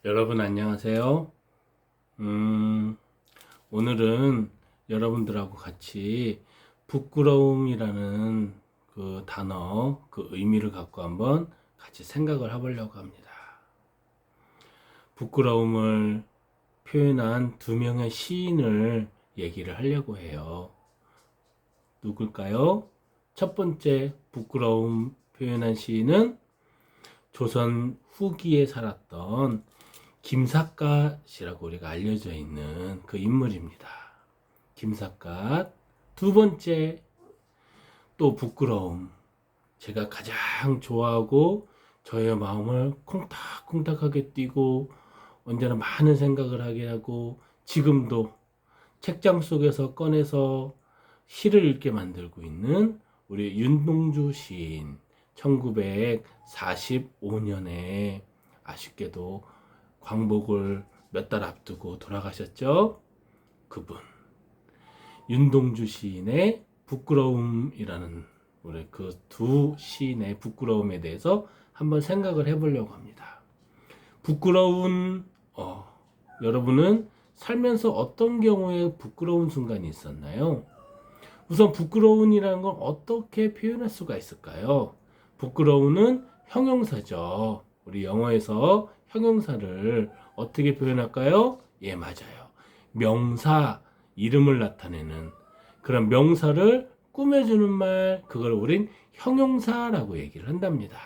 여러분 안녕하세요. 오늘은 여러분들하고 같이 부끄러움이라는 그 단어, 그 의미를 갖고 한번 같이 생각을 해보려고 합니다. 부끄러움을 표현한 두 명의 시인을 얘기를 하려고 해요. 누굴까요? 첫 번째 부끄러움 표현한 시인은 조선 후기에 살았던 김삿갓이라고 우리가 알려져 있는 그 인물입니다. 김삿갓. 두 번째, 또 부끄러움. 제가 가장 좋아하고 저의 마음을 콩닥콩닥하게 뛰고 언제나 많은 생각을 하게 하고 지금도 책장 속에서 꺼내서 시를 읽게 만들고 있는 우리 윤동주 시인. 1945년에 아쉽게도 광복을 몇 달 앞두고 돌아가셨죠. 그분 윤동주 시인의 부끄러움이라는 우리 그 두 시인의 부끄러움에 대해서 한번 생각을 해보려고 합니다. 부끄러운 여러분은 살면서 어떤 경우에 부끄러운 순간이 있었나요? 우선 부끄러움이라는 건 어떻게 표현할 수가 있을까요? 부끄러움은 형용사죠. 우리 영어에서 형용사를 어떻게 표현할까요? 예, 맞아요. 명사, 이름을 나타내는 그런 명사를 꾸며주는 말, 그걸 우린 형용사라고 얘기를 한답니다.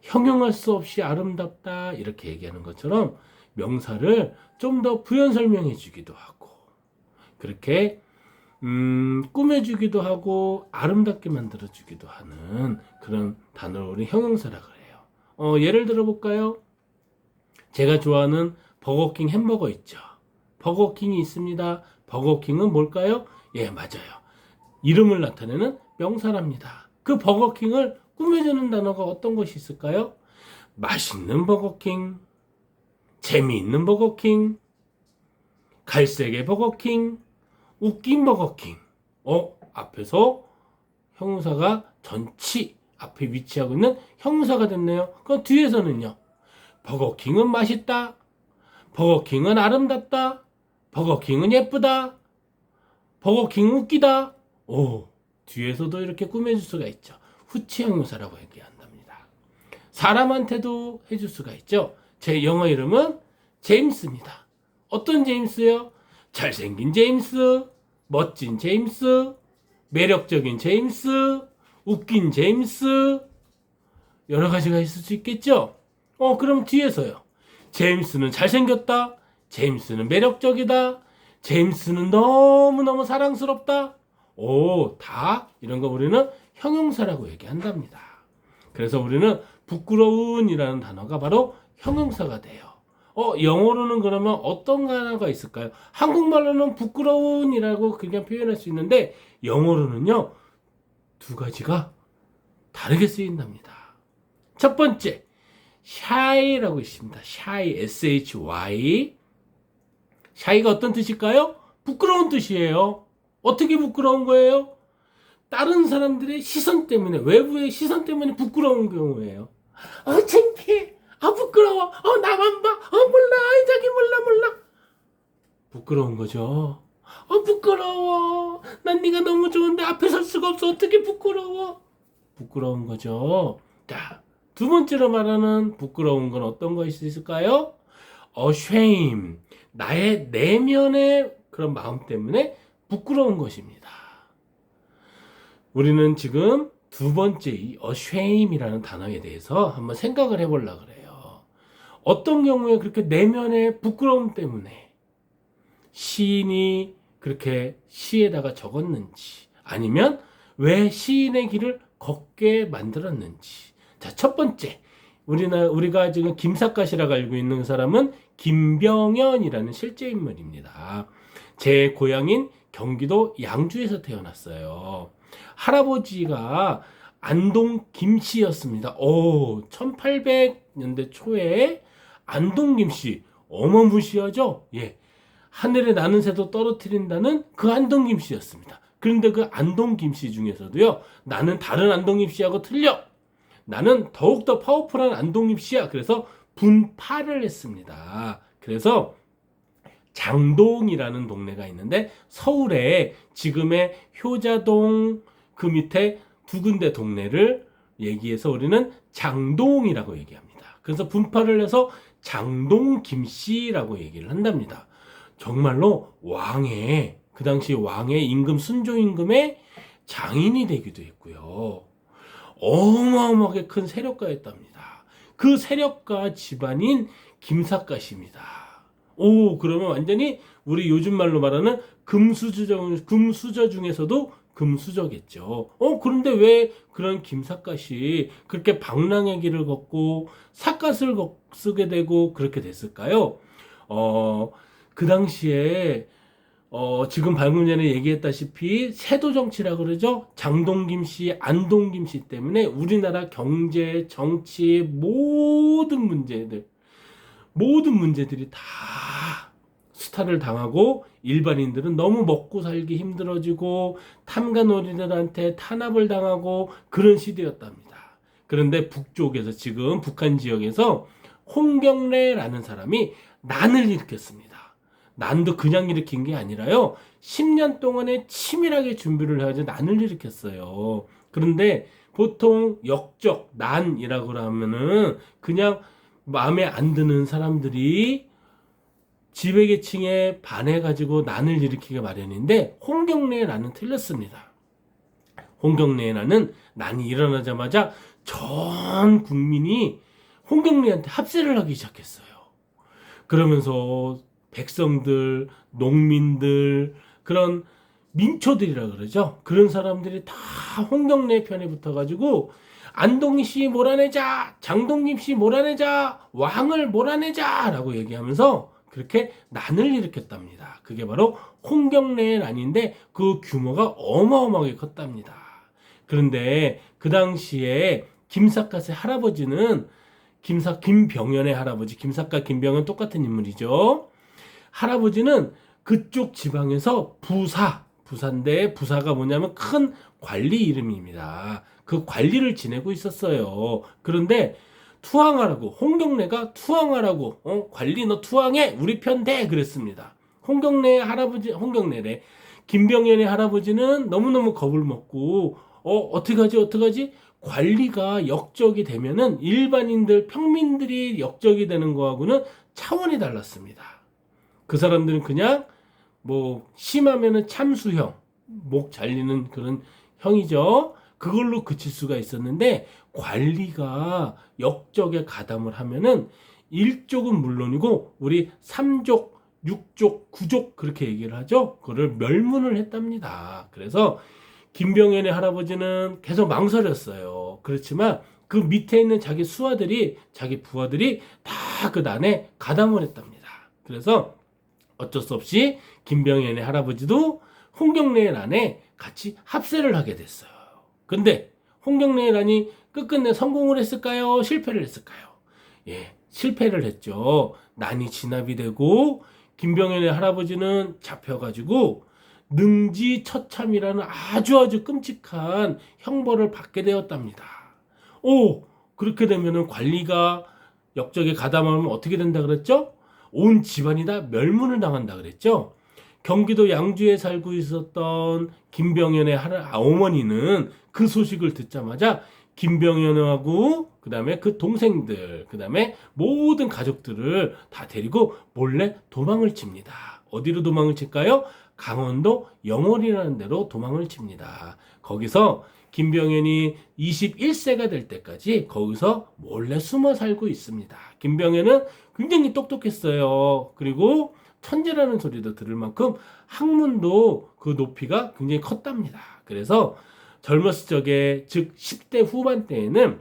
형용할 수 없이 아름답다 이렇게 얘기하는 것처럼 명사를 좀 더 부연 설명해 주기도 하고 그렇게 꾸며주기도 하고 아름답게 만들어주기도 하는 그런 단어를 우리 형용사라 그래요. 예를 들어볼까요? 제가 좋아하는 버거킹 햄버거 있죠. 버거킹이 있습니다. 버거킹은 뭘까요? 예, 맞아요. 이름을 나타내는 명사랍니다. 그 버거킹을 꾸며주는 단어가 어떤 것이 있을까요? 맛있는 버거킹, 재미있는 버거킹, 갈색의 버거킹, 웃긴 버거킹. 앞에서 형용사가 전치 앞에 위치하고 있는 형용사가 됐네요. 그럼 뒤에서는요. 버거킹은 맛있다. 버거킹은 아름답다. 버거킹은 예쁘다. 버거킹은 웃기다. 뒤에서도 이렇게 꾸며줄 수가 있죠. 후치 형용사라고 얘기한답니다. 사람한테도 해줄 수가 있죠. 제 영어 이름은 제임스입니다. 어떤 제임스요? 잘생긴 제임스, 멋진 제임스, 매력적인 제임스, 웃긴 제임스, 여러 가지가 있을 수 있겠죠? 그럼 뒤에서요. 제임스는 잘생겼다. 제임스는 매력적이다. 제임스는 너무너무 사랑스럽다. 다 이런 거 우리는 형용사라고 얘기한답니다. 그래서 우리는 부끄러운이라는 단어가 바로 형용사가 돼요. 영어로는 그러면 어떤 단어가 있을까요? 한국말로는 부끄러운이라고 그냥 표현할 수 있는데 영어로는요 두 가지가 다르게 쓰인답니다. 첫 번째, shy라고 있습니다. shy, S-H-Y. shy가 어떤 뜻일까요? 부끄러운 뜻이에요. 어떻게 부끄러운 거예요? 다른 사람들의 시선 때문에, 외부의 시선 때문에 부끄러운 경우예요. 창피해. 부끄러워. 나만 봐. 몰라. 자기 몰라. 부끄러운 거죠. 부끄러워. 난 네가 너무 좋은데 앞에 설 수가 없어. 어떻게 부끄러워? 부끄러운 거죠. 자, 두 번째로 말하는 부끄러운 건 어떤 것이 있을까요? shame. 나의 내면의 그런 마음 때문에 부끄러운 것입니다. 우리는 지금 두 번째 이 ashame이라는 단어에 대해서 한번 생각을 해보려고 그래요. 어떤 경우에 그렇게 내면의 부끄러움 때문에 시인이 그렇게 시에다가 적었는지 아니면 왜 시인의 길을 걷게 만들었는지. 자, 첫 번째 우리가 지금 김삿갓이라고 알고 있는 사람은 김병연이라는 실제 인물입니다. 제 고향인 경기도 양주에서 태어났어요. 할아버지가 안동 김씨였습니다. 1800년대 초에 안동 김씨 어마무시하죠? 예. 하늘에 나는 새도 떨어뜨린다는 그 안동 김씨였습니다. 그런데 그 안동 김씨 중에서도요. 나는 다른 안동 김씨하고 틀려. 나는 더욱더 파워풀한 안동 김씨야. 그래서 분파를 했습니다. 그래서 장동이라는 동네가 있는데 서울에 지금의 효자동 그 밑에 두 군데 동네를 얘기해서 우리는 장동이라고 얘기합니다. 그래서 분파를 해서 장동 김씨라고 얘기를 한답니다. 정말로 그 당시 왕의 임금 순조 임금의 장인이 되기도 했고요. 어마어마하게 큰 세력가였답니다. 그 세력가 집안인 김삿갓입니다. 그러면 완전히 우리 요즘 말로 말하는 금수저 중에서도 금수저겠죠. 그런데 왜 그런 김삿갓이 그렇게 방랑의 길을 걷고 삿갓을 쓰게 되고 그렇게 됐을까요? 그 당시에 지금 방금 전에 얘기했다시피 세도 정치라 그러죠. 장동김 씨, 안동김 씨 때문에 우리나라 경제, 정치 모든 문제들이 다 수탈을 당하고 일반인들은 너무 먹고 살기 힘들어지고 탐관오리들한테 탄압을 당하고 그런 시대였답니다. 그런데 북쪽에서 지금 북한 지역에서 홍경래라는 사람이 난을 일으켰습니다. 난도 그냥 일으킨 게 아니라요. 10년 동안에 치밀하게 준비를 해가지고 난을 일으켰어요. 그런데 보통 역적, 난이라고 하면은 그냥 마음에 안 드는 사람들이 지배계층에 반해가지고 난을 일으키기 마련인데 홍경래의 난은 틀렸습니다. 홍경래의 난은 난이 일어나자마자 전 국민이 홍경래한테 합세를 하기 시작했어요. 그러면서 백성들, 농민들, 그런 민초들이라 그러죠. 그런 사람들이 다 홍경래 편에 붙어가지고 안동희 씨 몰아내자, 장동김 씨 몰아내자, 왕을 몰아내자 라고 얘기하면서 그렇게 난을 일으켰답니다. 그게 바로 홍경래의 난인데 그 규모가 어마어마하게 컸답니다. 그런데 그 당시에 김삿갓의 할아버지는 김병연의 할아버지, 김삿갓 김병연 똑같은 인물이죠. 할아버지는 그쪽 지방에서 부사인데 부사가 뭐냐면 큰 관리 이름입니다. 그 관리를 지내고 있었어요. 그런데 투항하라고 홍경래가 투항하라고 관리 너 투항해 우리 편 돼 그랬습니다. 홍경래래 김병연의 할아버지는 너무너무 겁을 먹고 어떡하지 관리가 역적이 되면은 일반인들 평민들이 역적이 되는 거하고는 차원이 달랐습니다. 그 사람들은 그냥 뭐 심하면은 참수형, 목 잘리는 그런 형이죠. 그걸로 그칠 수가 있었는데 관리가 역적에 가담을 하면은 1족은 물론이고 우리 3족, 6족, 9족 그렇게 얘기를 하죠. 그거를 멸문을 했답니다. 그래서 김병연의 할아버지는 계속 망설였어요. 그렇지만 그 밑에 있는 자기 부하들이 다 그 난에 가담을 했답니다. 그래서 어쩔 수 없이 김병연의 할아버지도 홍경래의 난에 같이 합세를 하게 됐어요. 근데 홍경래의 난이 끝끝내 성공을 했을까요? 실패를 했을까요? 실패를 했죠. 난이 진압이 되고 김병연의 할아버지는 잡혀가지고 능지처참이라는 아주 끔찍한 형벌을 받게 되었답니다. 그렇게 되면은 관리가 역적에 가담하면 어떻게 된다 그랬죠? 온 집안이 다 멸문을 당한다 그랬죠. 경기도 양주에 살고 있었던 김병연의 어머니는 그 소식을 듣자마자 김병연하고 그 다음에 그 동생들 그 다음에 모든 가족들을 다 데리고 몰래 도망을 칩니다. 어디로 도망을 칠까요? 강원도 영월이라는 데로 도망을 칩니다. 거기서 김병연이 21세가 될 때까지 거기서 몰래 숨어 살고 있습니다. 김병연은 굉장히 똑똑했어요. 그리고 천재라는 소리도 들을 만큼 학문도 그 높이가 굉장히 컸답니다. 그래서 젊었을 적에 즉 10대 후반 때에는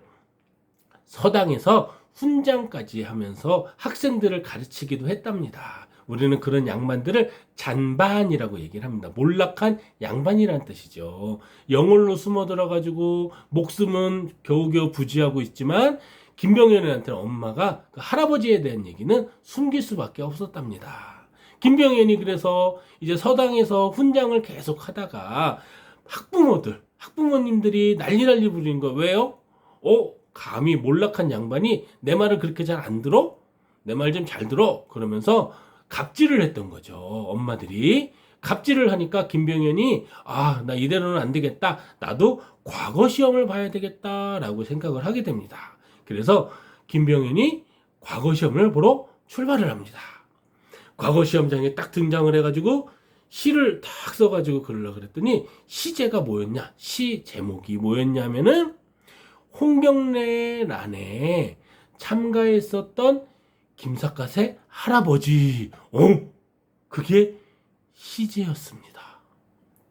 서당에서 훈장까지 하면서 학생들을 가르치기도 했답니다. 우리는 그런 양반들을 잔반이라고 얘기를 합니다. 몰락한 양반이라는 뜻이죠. 영월로 숨어 들어가지고 목숨은 겨우겨우 부지하고 있지만 김병연한테는 엄마가 그 할아버지에 대한 얘기는 숨길 수밖에 없었답니다. 김병연이 그래서 이제 서당에서 훈장을 계속 하다가 학부모님들이 난리 부리는 거 왜요? 감히 몰락한 양반이 내 말을 그렇게 잘 안 들어? 내 말 좀 잘 들어? 그러면서 갑질을 했던 거죠. 엄마들이. 갑질을 하니까 김병현이 나 이대로는 안 되겠다. 나도 과거 시험을 봐야 되겠다라고 생각을 하게 됩니다. 그래서 김병현이 과거 시험을 보러 출발을 합니다. 과거 시험장에 딱 등장을 해가지고 시를 딱 써가지고 그러려고 그랬더니 시제가 뭐였냐? 시 제목이 뭐였냐면은 홍경래란에 참가했었던 김삿갓의 할아버지. 그게 시제였습니다.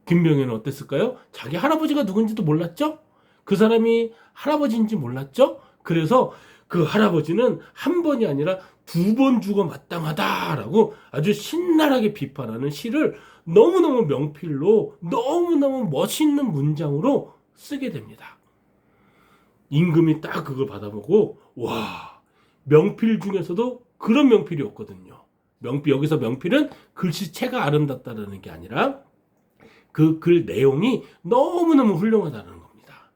김병현은 어땠을까요? 자기 할아버지가 누군지도 몰랐죠? 그 사람이 할아버지인지 몰랐죠? 그래서 그 할아버지는 한 번이 아니라 2번 죽어 마땅하다라고 아주 신랄하게 비판하는 시를 너무너무 명필로 너무너무 멋있는 문장으로 쓰게 됩니다. 임금이 딱 그걸 받아보고 와, 명필 중에서도 그런 명필이 없거든요. 여기서 명필은 글씨체가 아름답다는 게 아니라 그 글 내용이 너무너무 훌륭하다는 겁니다.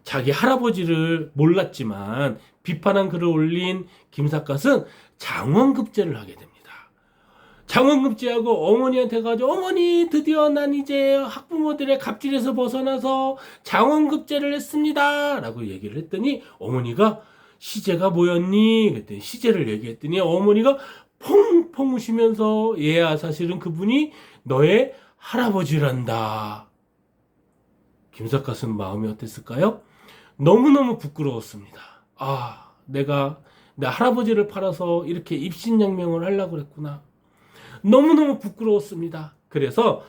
자기 할아버지를 몰랐지만 비판한 글을 올린 김삿갓은 장원급제를 하게 됩니다. 장원급제하고 어머니한테 가지고 어머니 드디어 난 이제 학부모들의 갑질에서 벗어나서 장원급제를 했습니다 라고 얘기를 했더니 어머니가 시제가 뭐였니? 그랬더니 시제를 얘기했더니 어머니가 펑펑 우시면서 얘야 사실은 그분이 너의 할아버지란다. 김삿갓은 마음이 어땠을까요? 너무너무 부끄러웠습니다. 내가 내 할아버지를 팔아서 이렇게 입신양명을 하려고 그랬구나. 너무너무 부끄러웠습니다. 그래서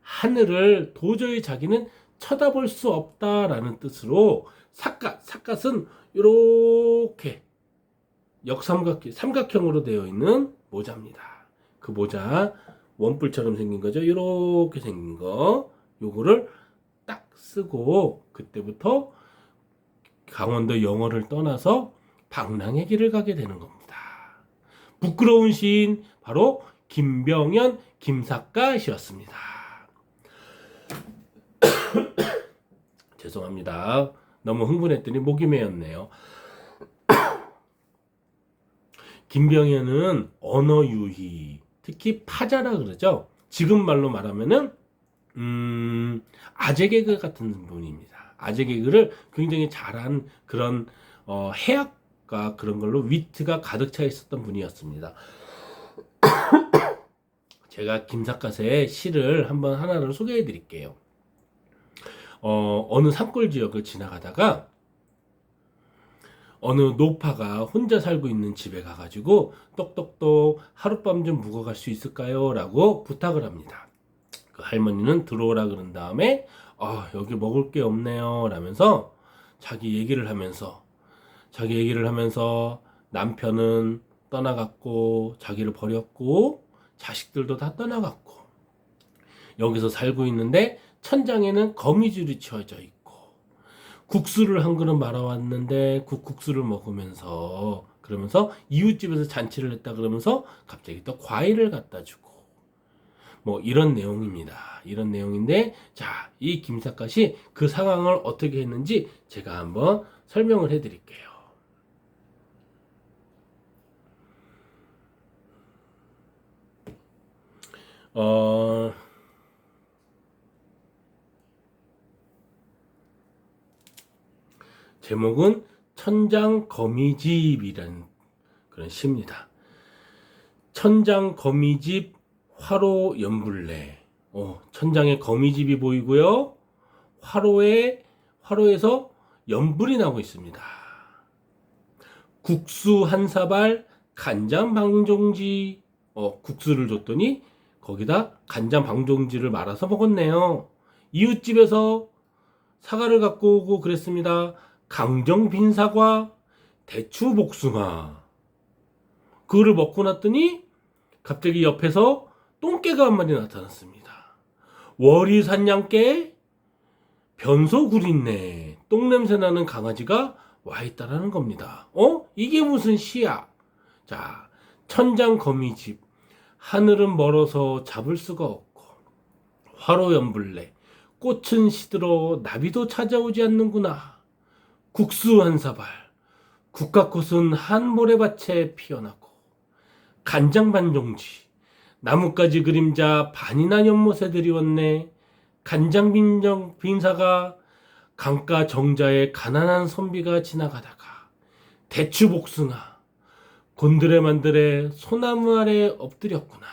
하늘을 도저히 자기는 쳐다볼 수 없다라는 뜻으로 삿갓은 이렇게 삼각형으로 되어 있는 모자입니다. 그 모자 원뿔처럼 생긴 거죠. 이렇게 생긴 거 요거를 딱 쓰고 그때부터 강원도 영월을 떠나서 방랑의 길을 가게 되는 겁니다. 부끄러운 시인 바로 김병현 김삿갓이었습니다. 죄송합니다. 너무 흥분했더니 목이 메었네요. 김병현은 언어 유희, 특히 파자라 그러죠. 지금 말로 말하면은 아재 개그 같은 분입니다. 아재 개그를 굉장히 잘한 그런 해학과 그런 걸로 위트가 가득 차 있었던 분이었습니다. 제가 김삿갓의 시를 한번 하나를 소개해 드릴게요. 어느 산골 지역을 지나가다가 어느 노파가 혼자 살고 있는 집에 가가지고 똑똑똑 하룻밤 좀 묵어갈 수 있을까요? 라고 부탁을 합니다. 그 할머니는 들어오라 그런 다음에 여기 먹을 게 없네요 라면서 자기 얘기를 하면서 남편은 떠나갔고 자기를 버렸고 자식들도 다 떠나갔고 여기서 살고 있는데 천장에는 거미줄이 치워져 있고 국수를 한 그릇 말아왔는데 그 국수를 먹으면서 그러면서 이웃집에서 잔치를 했다 그러면서 갑자기 또 과일을 갖다 주고 뭐 이런 내용입니다. 이런 내용인데 자, 이 김삿갓이 그 상황을 어떻게 했는지 제가 한번 설명을 해 드릴게요. 제목은 천장거미집이라는 그런 시입니다. 천장거미집 화로 연불내. 천장에 거미집이 보이고요. 화로에서 연불이 나고 있습니다. 국수 한 사발 간장 방종지. 국수를 줬더니 거기다 간장 방종지를 말아서 먹었네요. 이웃집에서 사과를 갖고 오고 그랬습니다. 강정 빈사과, 대추 복숭아. 그거를 먹고 났더니 갑자기 옆에서 똥개가 한 마리 나타났습니다. 월이 산냥개, 변소 구린내, 똥냄새 나는 강아지가 와 있다라는 겁니다. 이게 무슨 시야? 자, 천장 거미집, 하늘은 멀어서 잡을 수가 없고, 화로 연불내, 꽃은 시들어 나비도 찾아오지 않는구나. 국수 한 사발, 국화꽃은 한 모래밭에 피어나고, 간장 반 종지, 나뭇가지 그림자 반이나 연못에 들이웠네. 간장 빈사가 강가 정자의 가난한 선비가 지나가다가 대추 복숭아, 곤드레 만드레 소나무 아래 엎드렸구나.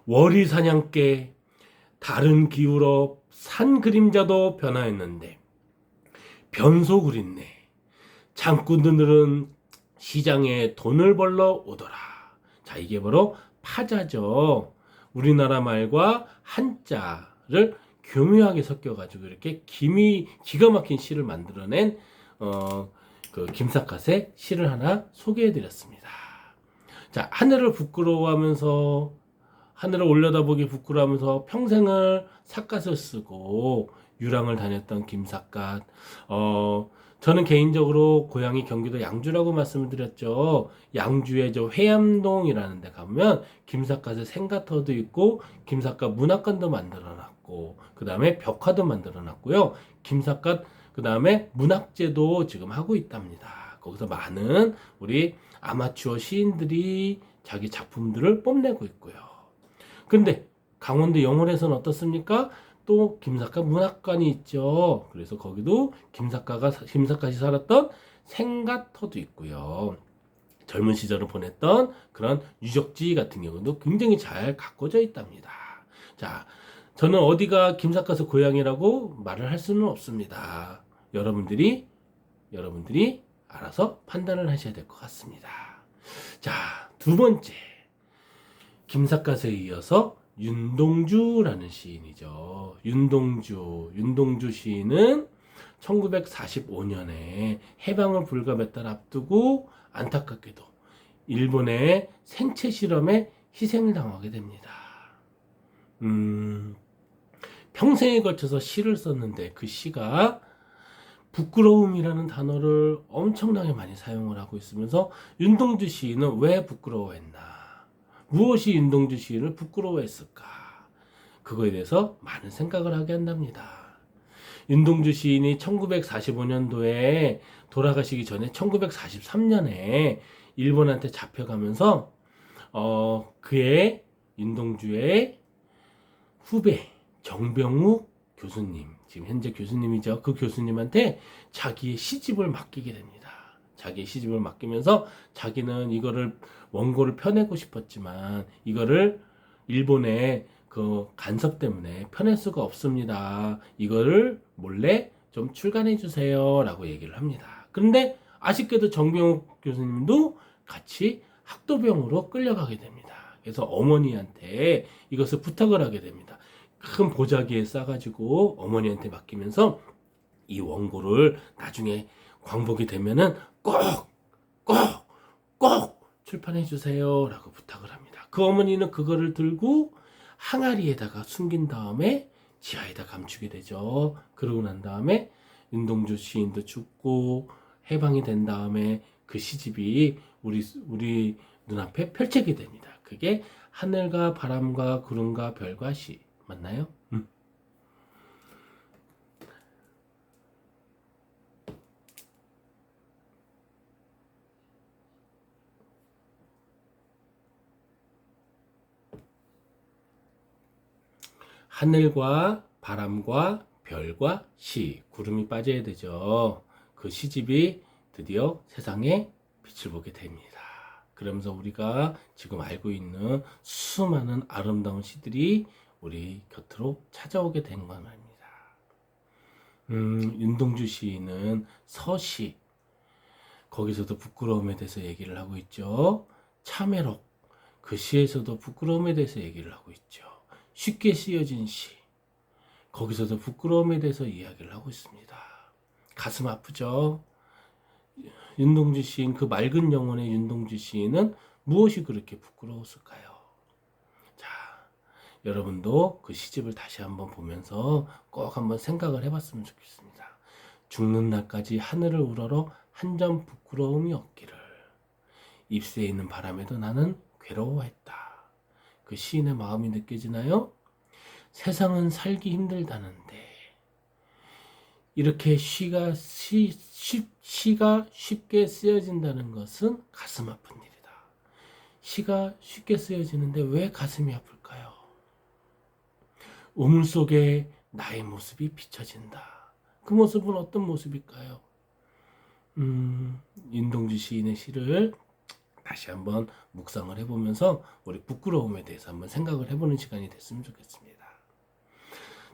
월이 사냥께 다른 기울어 산 그림자도 변화했는데 변소 그린네. 장꾼들은 시장에 돈을 벌러 오더라. 자, 이게 바로 파자죠. 우리나라 말과 한자를 교묘하게 섞여가지고 이렇게 기가 막힌 시를 만들어낸 그 김삿갓의 시를 하나 소개해드렸습니다. 자, 하늘을 올려다보기 부끄러워하면서 평생을 삿갓을 쓰고 유랑을 다녔던 김삿갓. 저는 개인적으로 고향이 경기도 양주라고 말씀을 드렸죠. 양주의 저 회암동이라는 데 가보면 김삿갓의 생가터도 있고 김삿갓 문학관도 만들어놨고 그 다음에 벽화도 만들어놨고요. 김삿갓 그 다음에 문학제도 지금 하고 있답니다. 거기서 많은 우리 아마추어 시인들이 자기 작품들을 뽐내고 있고요. 근데 강원도 영월에서는 어떻습니까? 또 김삿갓 문학관이 있죠. 그래서 거기도 김삿갓이 살았던 생가터도 있고요. 젊은 시절을 보냈던 그런 유적지 같은 경우도 굉장히 잘 가꿔져 있답니다. 자, 저는 어디가 김삿갓의 고향이라고 말을 할 수는 없습니다. 여러분들이 알아서 판단을 하셔야 될 것 같습니다. 자, 두 번째. 김삿갓에 이어서 윤동주라는 시인이죠. 윤동주 시인은 1945년에 해방을 불과 몇 달 앞두고 안타깝게도 일본의 생체 실험에 희생을 당하게 됩니다. 평생에 걸쳐서 시를 썼는데 그 시가 부끄러움이라는 단어를 엄청나게 많이 사용을 하고 있으면서 윤동주 시인은 왜 부끄러워했나? 무엇이 윤동주 시인을 부끄러워했을까? 그거에 대해서 많은 생각을 하게 한답니다. 윤동주 시인이 1945년도에 돌아가시기 전에 1943년에 일본한테 잡혀가면서 그의 윤동주의 후배 정병욱 교수님, 지금 현재 교수님이죠. 그 교수님한테 자기의 시집을 맡기게 됩니다. 자기의 시집을 맡기면서 자기는 이거를 원고를 펴내고 싶었지만 이거를 일본의 그 간섭 때문에 펴낼 수가 없습니다. 이거를 몰래 좀 출간해 주세요 라고 얘기를 합니다. 그런데 아쉽게도 정병욱 교수님도 같이 학도병으로 끌려가게 됩니다. 그래서 어머니한테 이것을 부탁을 하게 됩니다. 큰 보자기에 싸가지고 어머니한테 맡기면서 이 원고를 나중에 광복이 되면은 꼭 출판해 주세요 라고 부탁을 합니다. 그 어머니는 그거를 들고 항아리에다가 숨긴 다음에 지하에다 감추게 되죠. 그러고 난 다음에 윤동주 시인도 죽고 해방이 된 다음에 그 시집이 우리 눈앞에 펼치게 됩니다. 그게 하늘과 바람과 구름과 별과 시 맞나요? 하늘과 바람과 별과 시, 구름이 빠져야 되죠. 그 시집이 드디어 세상에 빛을 보게 됩니다. 그러면서 우리가 지금 알고 있는 수많은 아름다운 시들이 우리 곁으로 찾아오게 된 건 말입니다. 윤동주 시인은 서시, 거기서도 부끄러움에 대해서 얘기를 하고 있죠. 참회록, 그 시에서도 부끄러움에 대해서 얘기를 하고 있죠. 쉽게 쓰여진 시, 거기서도 부끄러움에 대해서 이야기를 하고 있습니다. 가슴 아프죠? 윤동주 시인, 그 맑은 영혼의 윤동주 시인은 무엇이 그렇게 부끄러웠을까요? 자, 여러분도 그 시집을 다시 한번 보면서 꼭 한번 생각을 해봤으면 좋겠습니다. 죽는 날까지 하늘을 우러러 한 점 부끄러움이 없기를. 잎새에 있는 바람에도 나는 괴로워했다. 그 시인의 마음이 느껴지나요? 세상은 살기 힘들다는데 이렇게 시가 쉽게 쓰여진다는 것은 가슴 아픈 일이다. 시가 쉽게 쓰여지는데 왜 가슴이 아플까요? 우물 속에 나의 모습이 비춰진다. 그 모습은 어떤 모습일까요? 윤동주 시인의 시를 다시 한번 묵상을 해보면서 우리 부끄러움에 대해서 한번 생각을 해보는 시간이 됐으면 좋겠습니다.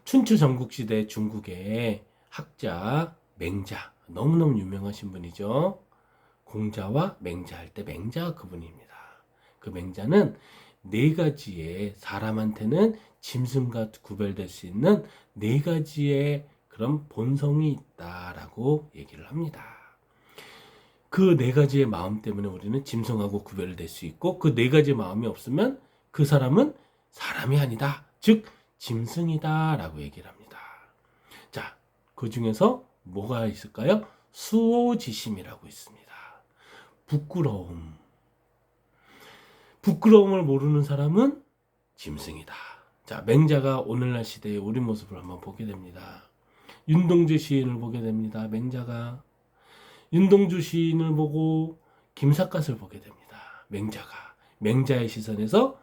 춘추 전국시대 중국의 학자 맹자, 너무너무 유명하신 분이죠. 공자와 맹자 할 때 맹자가 그분입니다. 그 맹자는 네 가지의 사람한테는 짐승과 구별될 수 있는 네 가지의 그런 본성이 있다라고 얘기를 합니다. 그 네 가지의 마음 때문에 우리는 짐승하고 구별될 수 있고 그 네 가지의 마음이 없으면 그 사람은 사람이 아니다. 즉 짐승이다 라고 얘기를 합니다. 자, 그 중에서 뭐가 있을까요? 수오지심이라고 있습니다. 부끄러움. 부끄러움을 모르는 사람은 짐승이다. 자, 맹자가 오늘날 시대의 우리 모습을 한번 보게 됩니다. 윤동주 시인을 보게 됩니다. 맹자가 윤동주 시인을 보고 김삿갓을 보게 됩니다. 맹자의 시선에서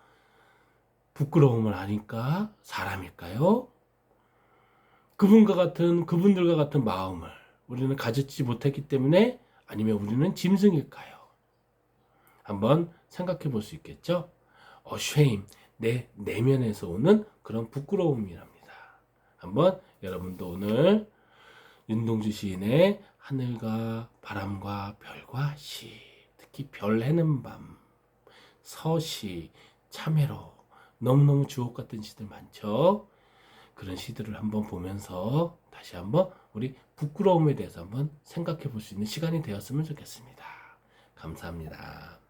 부끄러움을 아니까 사람일까요? 그분들과 같은 마음을 우리는 가졌지 못했기 때문에 아니면 우리는 짐승일까요? 한번 생각해 볼 수 있겠죠? shame, 내 내면에서 오는 그런 부끄러움이랍니다. 한번 여러분도 오늘 윤동주 시인의 하늘과 바람과 별과 시, 특히 별 해는 밤, 서시, 참외로 너무너무 주옥 같은 시들 많죠? 그런 시들을 한번 보면서 다시 한번 우리 부끄러움에 대해서 한번 생각해 볼 수 있는 시간이 되었으면 좋겠습니다. 감사합니다.